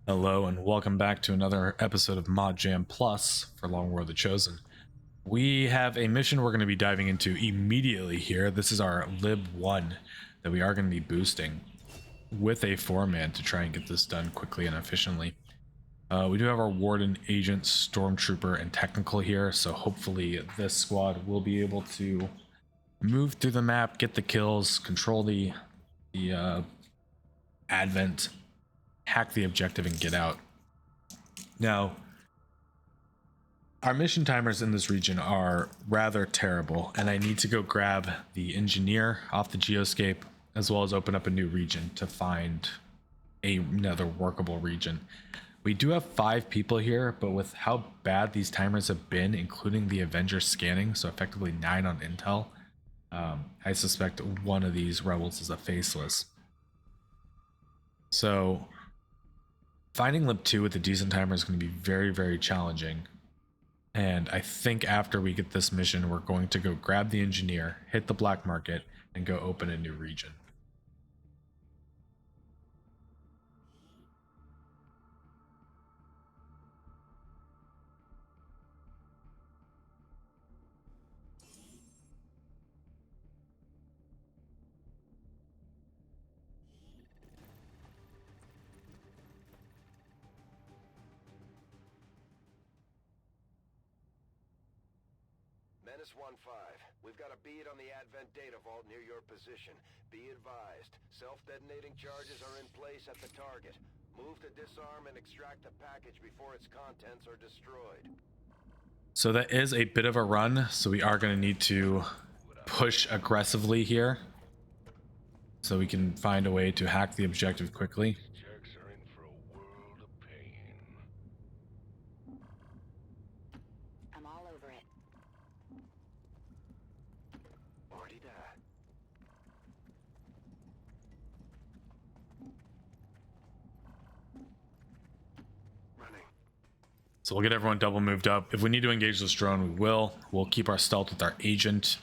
Hello and welcome back to another episode of Mod Jam Plus for Long War of the Chosen. We have a mission we're going to be diving into immediately here. This is our Lib 1 that we are going to be boosting with a 4-man to try and get this done quickly and efficiently. We do have our Warden, Agent, Stormtrooper, and Technical here, so hopefully this squad will be able to move through the map, get the kills, control the Advent, hack the objective, and get out. Now, our mission timers in this region are rather terrible, and I need to go grab the engineer off the geoscape, as well as open up a new region to find another workable region. We do have 5 people here, but with how bad these timers have been, including the Avenger scanning, so effectively 9 on intel, I suspect one of these rebels is a faceless. So finding Lib 2 with a decent timer is going to be very, very challenging. And I think after we get this mission, we're going to go grab the engineer, hit the black market, and go open a new region. Menace 1-5. We've got a bead on the Advent data vault near your position. Be advised, self-detonating charges are in place at the target. Move to disarm and extract the package before its contents are destroyed. So that is a bit of a run, so we are going to need to push aggressively here so we can find a way to hack the objective quickly. Jerks are in for a world of pain. I'm all over it. Already there. Running. So we'll get everyone double moved up. If we need to engage this drone, we will. We'll keep our stealth with our agent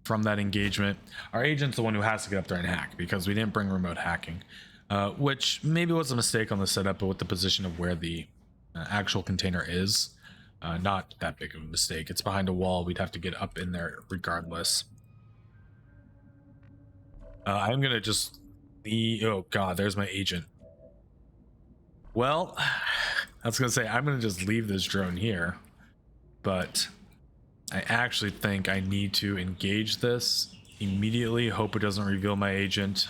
from that engagement. Our agent's the one who has to get up there and hack because we didn't bring remote hacking, which maybe was a mistake on the setup, but with the position of where the actual container is, not that big of a mistake. It's behind a wall. We'd have to get up in there regardless. I'm going to just... Oh, God, there's my agent. Well, I was going to say, I'm going to just leave this drone here, but I actually think I need to engage this immediately. Hope it doesn't reveal my agent.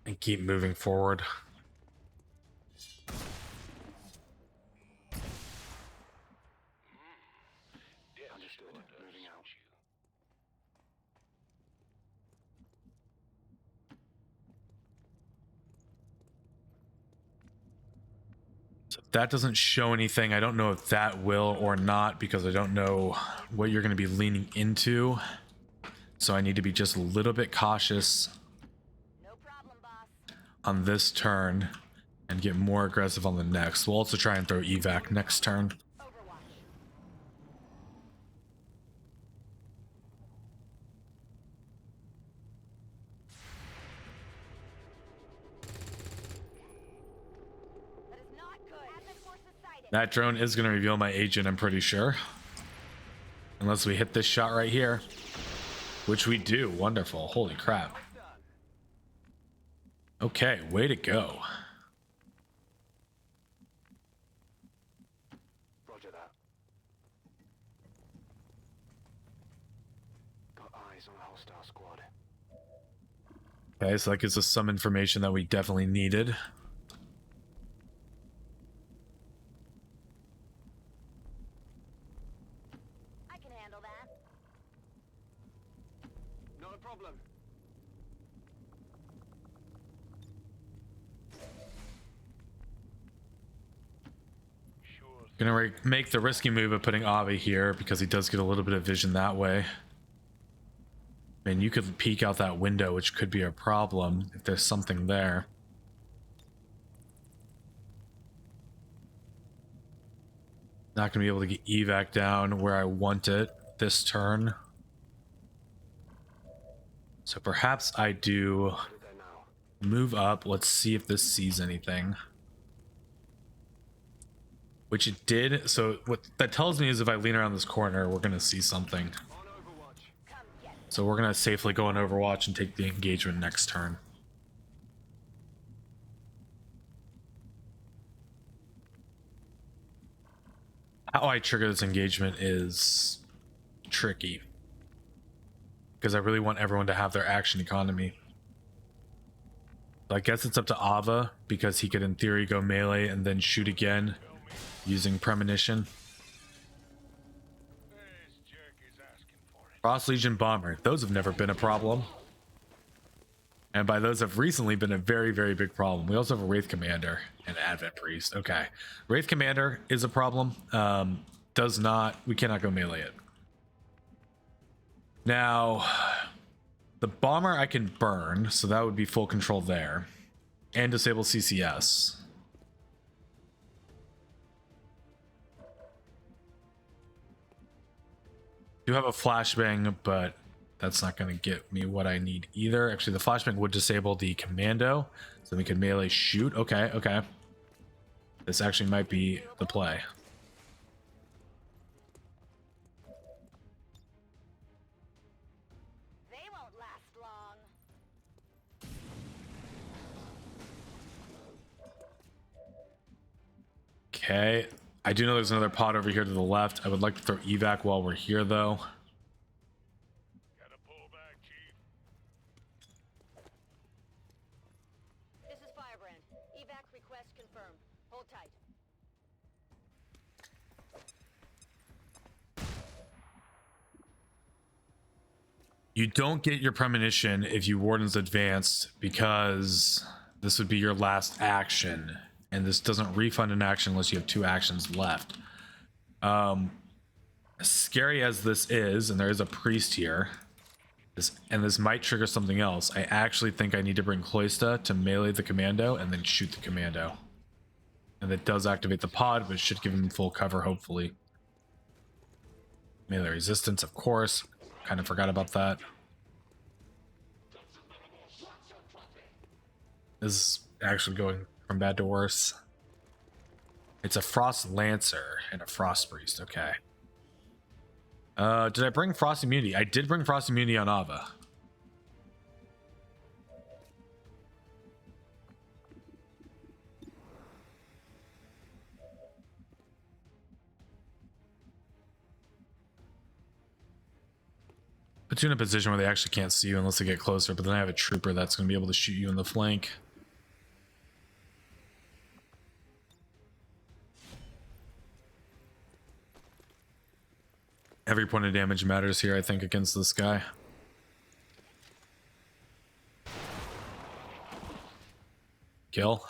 And keep moving forward. Understood. Moving out. So if that doesn't show anything, I don't know if that will or not, because I don't know what you're going to be leaning into. So I need to be just a little bit cautious No problem, boss. on this turn and get more aggressive on the next. We'll also try and throw evac next turn. Overwatch. That is not good. Advent forces sighted. That drone is going to reveal my agent, I'm pretty sure. Unless we hit this shot right here. Which we do. Wonderful. Holy crap. Okay, way to go. Roger that. Got eyes on a hostile squad. Okay, so that gives us some information that we definitely needed. I can handle that. Not a problem. Gonna make the risky move of putting Avi here because he does get a little bit of vision that way. And you could peek out that window, which could be a problem if there's something there. Not gonna be able to get evac down where I want it this turn. So perhaps I do Move up. Let's see if this sees anything. Which it did. So what that tells me is if I lean around this corner, we're going to see something. So we're going to safely go on Overwatch and take the engagement next turn. How I trigger this engagement is tricky. Because I really want everyone to have their action economy. So I guess it's up to Ava, because he could in theory go melee and then shoot again using premonition. Frost Legion Bomber. Those have never been a problem. And by those have recently been a very, very big problem. We also have a Wraith Commander and Advent Priest. Okay. Wraith Commander is a problem. We cannot go melee it. Now, the Bomber I can burn, so that would be full control there. And disable CCS. Do have a flashbang, but that's not going to get me what I need either. Actually, the flashbang would disable the commando, so we can melee shoot. Okay, okay. This actually might be the play. They won't last long. Okay. I do know there's another pod over here to the left. I would like to throw evac while we're here, though. Gotta pull back, Chief. This is Firebrand. Evac request confirmed. Hold tight. You don't get your premonition if you Warden's Advanced, because this would be your last action. And this doesn't refund an action unless you have 2 actions left. As scary as this is, and there is a priest here, this might trigger something else. I actually think I need to bring Cloista to melee the commando and then shoot the commando. And that does activate the pod, but it should give him full cover, hopefully. Melee resistance, of course. Kind of forgot about that. This is actually going from bad to worse. It's a Frost Lancer and a Frost Priest. Okay. Did I bring Frost Immunity? I did bring Frost Immunity on Ava. Put you in a position where they actually can't see you unless they get closer, but then I have a trooper that's going to be able to shoot you in the flank. Every point of damage matters here, I think, against this guy. Kill.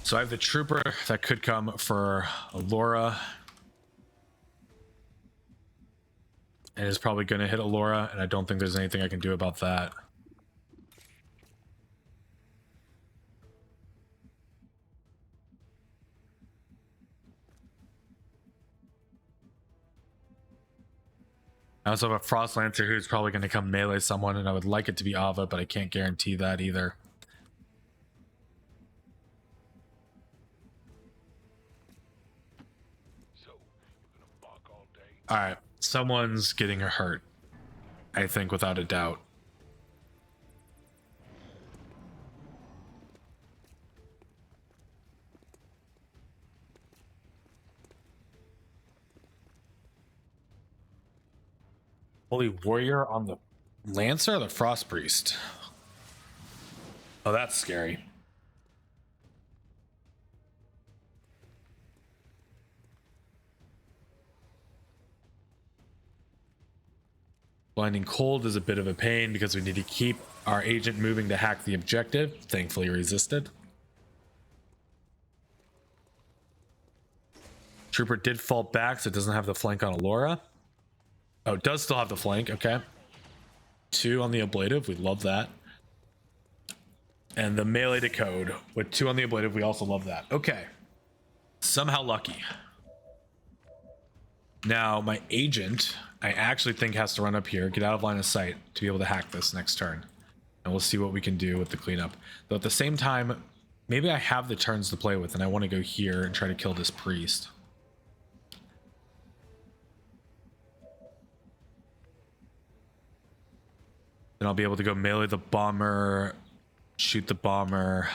So I have the trooper that could come for Allura. And is probably going to hit Allura, and I don't think there's anything I can do about that. I also have a Frost Lancer who's probably going to come melee someone, and I would like it to be Ava, but I can't guarantee that either. So, you're gonna block all day? Alright, someone's getting hurt. I think, without a doubt. Holy Warrior on the Lancer or the Frost Priest? Oh, that's scary. Blinding Cold is a bit of a pain because we need to keep our agent moving to hack the objective. Thankfully resisted. Trooper did fall back, so it doesn't have the flank on Allura. Oh, it does still have the flank. Okay. 2 on the ablative. We love that. And the melee to code with 2 on the ablative. We also love that. Okay. Somehow lucky. Now, my agent, I actually think has to run up here, get out of line of sight to be able to hack this next turn. and we'll see what we can do with the cleanup. Though at the same time, maybe I have the turns to play with, and I want to go here and try to kill this priest. Then I'll be able to go melee the bomber, shoot the bomber.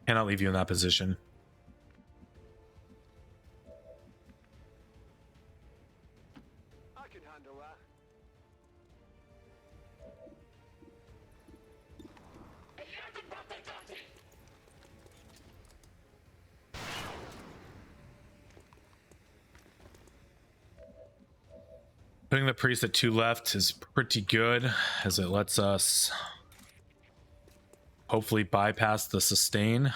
Cannot leave you in that position. I can handle that. Putting the priest at 2 left is pretty good, as it lets us hopefully bypass the sustain.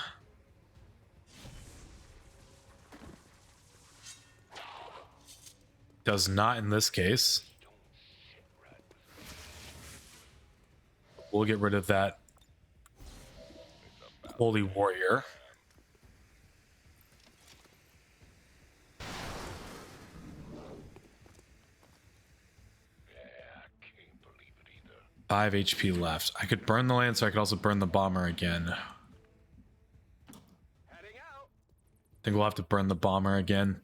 Does not in this case. We'll get rid of that holy warrior. Yeah, I can't believe it either. 5 HP left. I could burn the lance, so I could also burn the bomber again. Heading out. I think we'll have to burn the bomber again.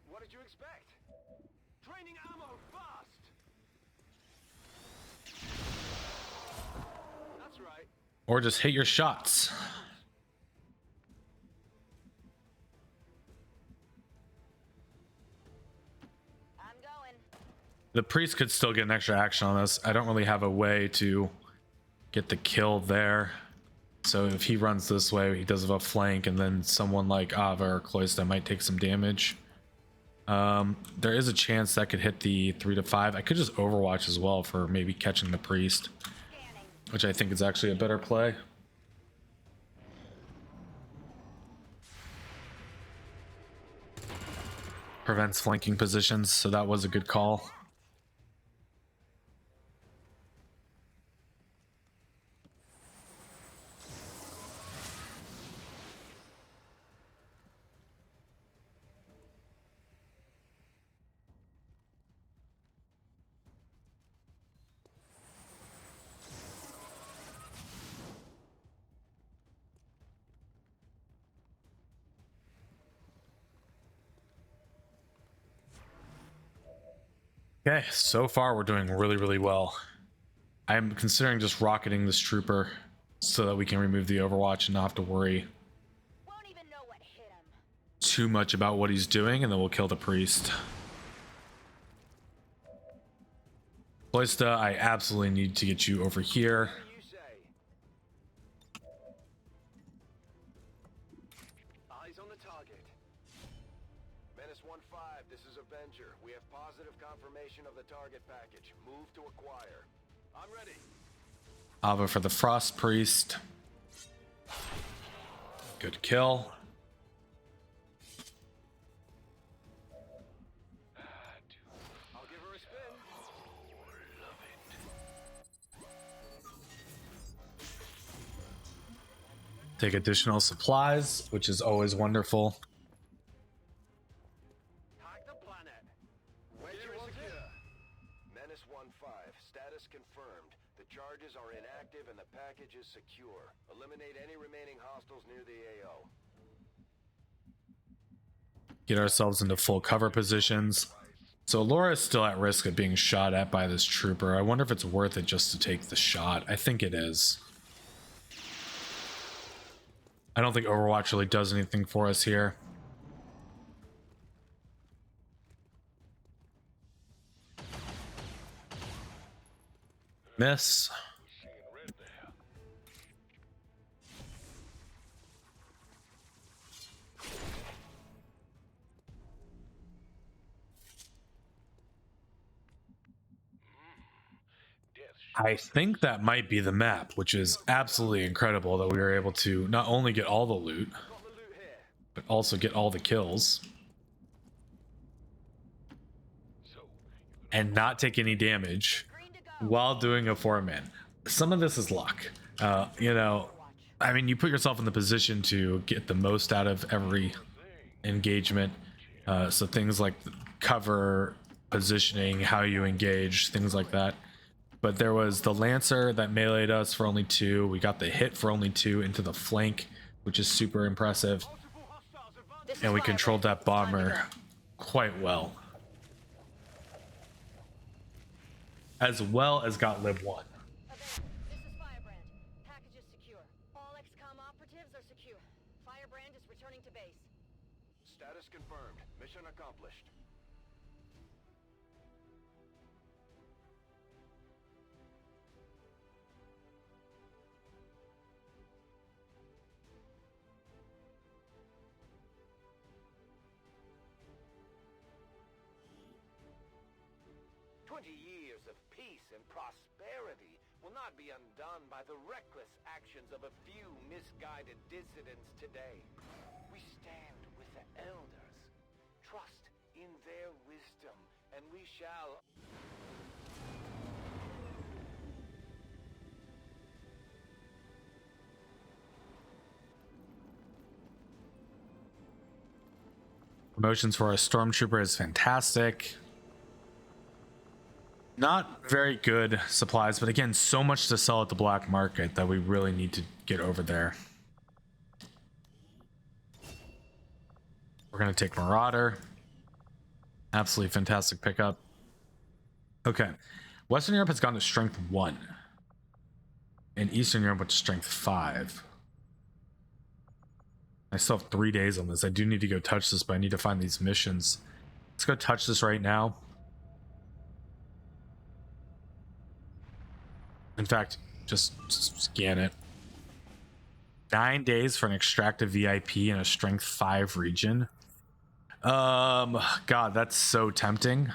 What did you expect? Training ammo fast. That's right. Or just hit your shots. I'm going. The priest could still get an extra action on us. I don't really have a way to get the kill there. So if he runs this way, he does have a flank, and then someone like Ava or Cloysta might take some damage. There is a chance that could hit the 3 to 5. I could just overwatch as well for maybe catching the priest, Scanning. which I think is actually a better play. Prevents flanking positions, so that was a good call. Okay, so far we're doing really, really well. I'm considering just rocketing this trooper so that we can remove the overwatch and not have to worry Won't even know what hit him. too much about what he's doing, and then we'll kill the priest. Cloysta, I absolutely need to get you over here. What do you say? Eyes on the target. Menace 1-5, this is Avenger. We have positive confirmation of the target package. Move to acquire. I'm ready. Ava for the Frost Priest. Good kill. I'll give her a spin. Take additional supplies, which is always wonderful. Hack the planet. Where do you want it? Menace 1-5, status confirmed. The charges are inactive and the package is secure. Eliminate any remaining hostiles near the AO. Get ourselves into full cover positions. So Laura is still at risk of being shot at by this trooper. I wonder if it's worth it just to take the shot. I think it is. I don't think Overwatch really does anything for us here. Miss. Seeing red there. I think that might be the map, which is absolutely incredible that we were able to not only get all the loot, Got the loot here. but also get all the kills So, and not take any damage Green to go. while doing a 4-man. some of this is luck. You know, I mean, you put yourself in the position to get the most out of every engagement. So things like cover, positioning, how you engage, things like that. But there was the Lancer that meleeed us for only 2. We got the hit for only 2 into the flank, which is super impressive. This is And we Firebrand. controlled that It's time to bomber go. quite well. As well as got LWOTC. Event. This is Firebrand. Package is secure. All XCOM operatives are secure. Firebrand is returning to base. Status confirmed. Mission accomplished. Years of peace and prosperity will not be undone by the reckless actions of a few misguided dissidents today. We stand with the elders, trust in their wisdom, and we shall... Promotions for a stormtrooper is fantastic. Not very good supplies, but again, so much to sell at the black market that we really need to get over there. We're going to take Marauder. Absolutely fantastic pickup. Okay. Western Europe has gone to strength 1. And Eastern Europe went to strength 5. I still have 3 days on this. I do need to go touch this, but I need to find these missions. Let's go touch this right now. In fact, just scan it. 9 days for an extractive VIP in a strength 5 region. God, that's so tempting.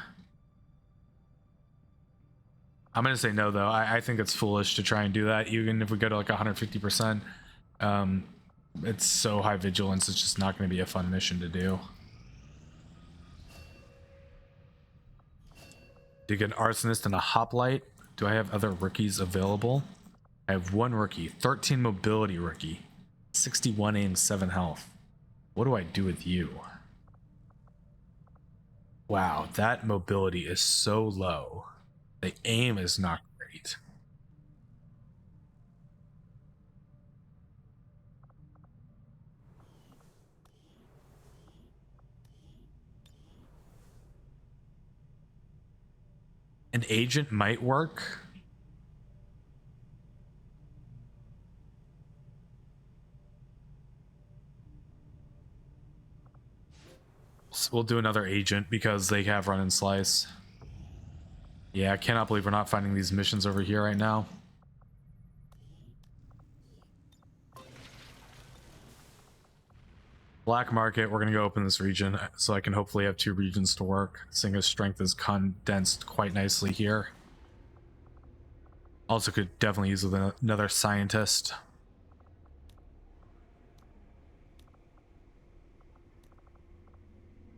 I'm gonna say no, though. I think it's foolish to try and do that, even if we go to like 150%. It's so high vigilance, it's just not gonna be a fun mission to do. Do you get an arsonist and a hoplite? Do I have other rookies available? I have 1 rookie, 13 mobility rookie, 61 aim, 7 health. What do I do with you? Wow, that mobility is so low. The aim is not great. An agent might work. So we'll do another agent because they have run and slice. Yeah, I cannot believe we're not finding these missions over here right now. Black market, we're gonna go open this region so I can hopefully have 2 regions to work, seeing as strength is condensed quite nicely here. Also could definitely use another scientist.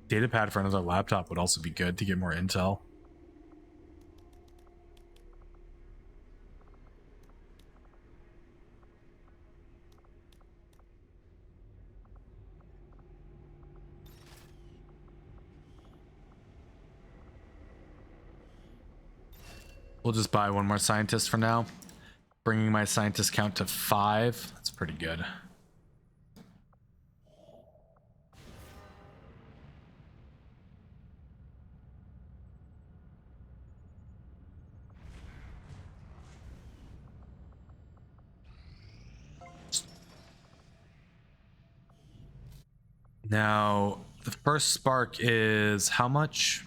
Datapad for another laptop would also be good to get more intel. We'll just buy 1 more scientist for now. Bringing my scientist count to 5. That's pretty good. Now, the first spark is how much?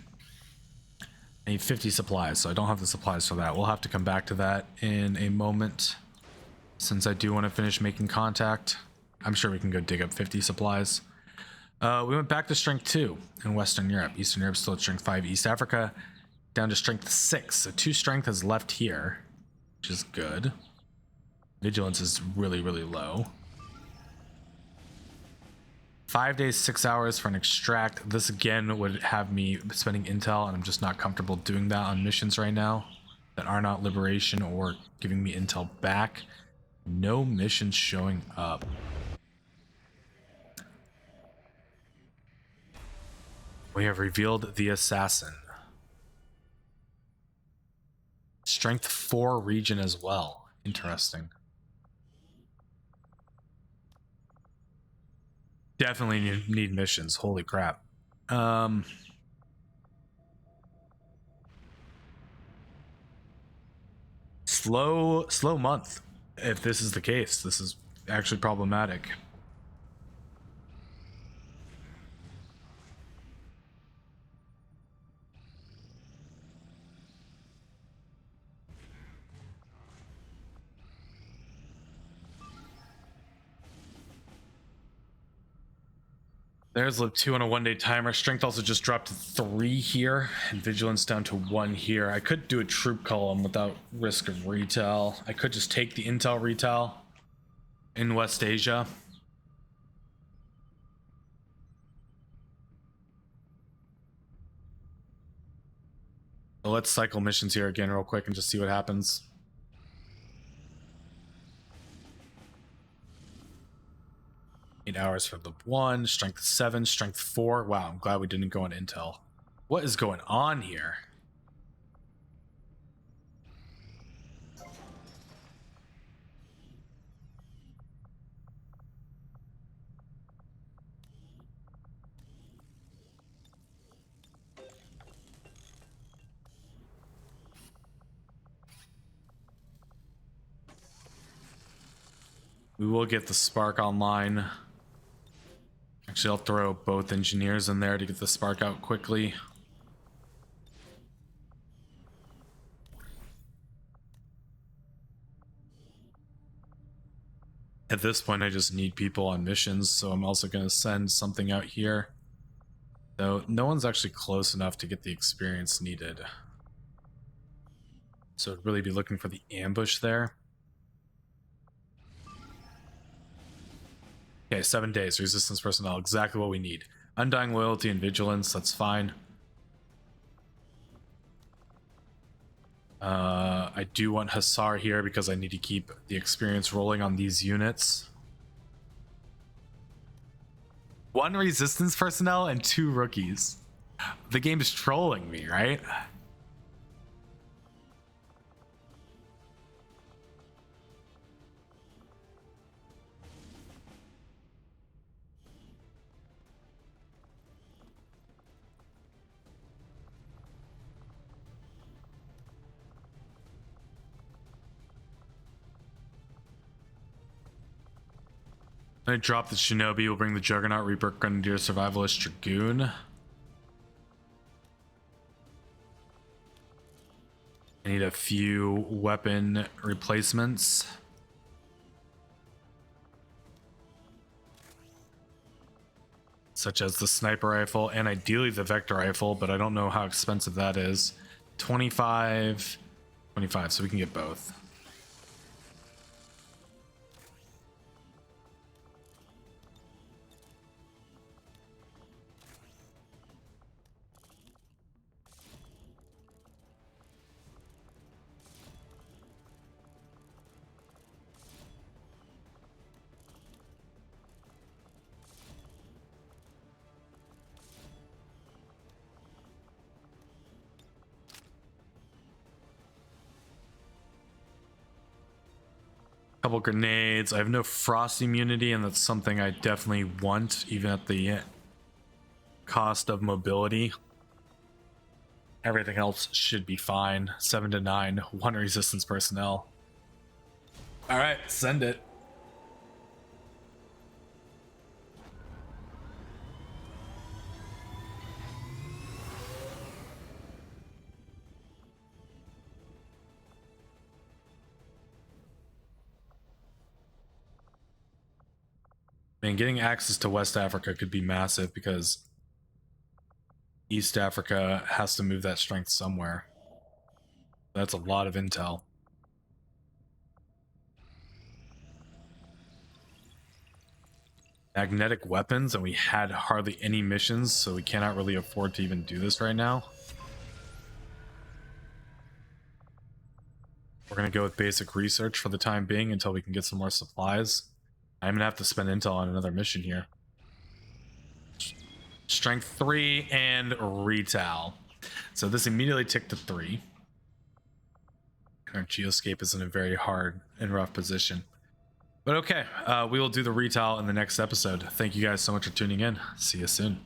I need 50 supplies, so I don't have the supplies for that. We'll have to come back to that in a moment, since I do want to finish making contact. I'm sure we can go dig up 50 supplies. We went back to strength 2 in Western Europe. Eastern Europe still at strength 5. East Africa down to strength 6. So 2 strength is left here, which is good. Vigilance is really, really low. 5 days, 6 hours for an extract. This again would have me spending intel, and I'm just not comfortable doing that on missions right now. that are not liberation or giving me intel back. No missions showing up. We have revealed the assassin. Strength 4 region as well. Interesting. Definitely need missions. Holy crap. Slow month. If this is the case, this is actually problematic. There's Lib 2 on a 1-day timer. Strength also just dropped to 3 here, and Vigilance down to 1 here. I could do a troop column without risk of retail. I could just take the intel retail in West Asia. So let's cycle missions here again real quick and just see what happens. Eight hours for Lib 1, Strength 7, Strength 4. Wow, I'm glad we didn't go on intel. What is going on here? We will get the spark online. Actually, I'll throw both engineers in there to get the spark out quickly. At this point, I just need people on missions, so I'm also going to send something out here. Though no one's actually close enough to get the experience needed. So I'd really be looking for the ambush there. Okay, 7 days. Resistance personnel. Exactly what we need. Undying loyalty and vigilance. That's fine. I do want Hussar here because I need to keep the experience rolling on these units. 1 resistance personnel and 2 rookies. The game is trolling me, right? I drop the Shinobi. We'll bring the Juggernaut, Reaper, Grenadier, Survivalist, Dragoon. I need a few weapon replacements. Such as the sniper rifle and ideally the vector rifle, but I don't know how expensive that is. 25, so we can get both. Couple grenades. I have no frost immunity, and that's something I definitely want, even at the cost of mobility. Everything else should be fine. 7 to 9, 1 resistance personnel. All right, send it. Man, getting access to West Africa could be massive because East Africa has to move that strength somewhere. That's a lot of intel. Magnetic weapons, and we had hardly any missions, so we cannot really afford to even do this right now. We're going to go with basic research for the time being until we can get some more supplies. I'm going to have to spend intel on another mission here. Strength 3 and retail. So this immediately ticked to 3. Our geoscape is in a very hard and rough position. But okay, we will do the retail in the next episode. Thank you guys so much for tuning in. See you soon.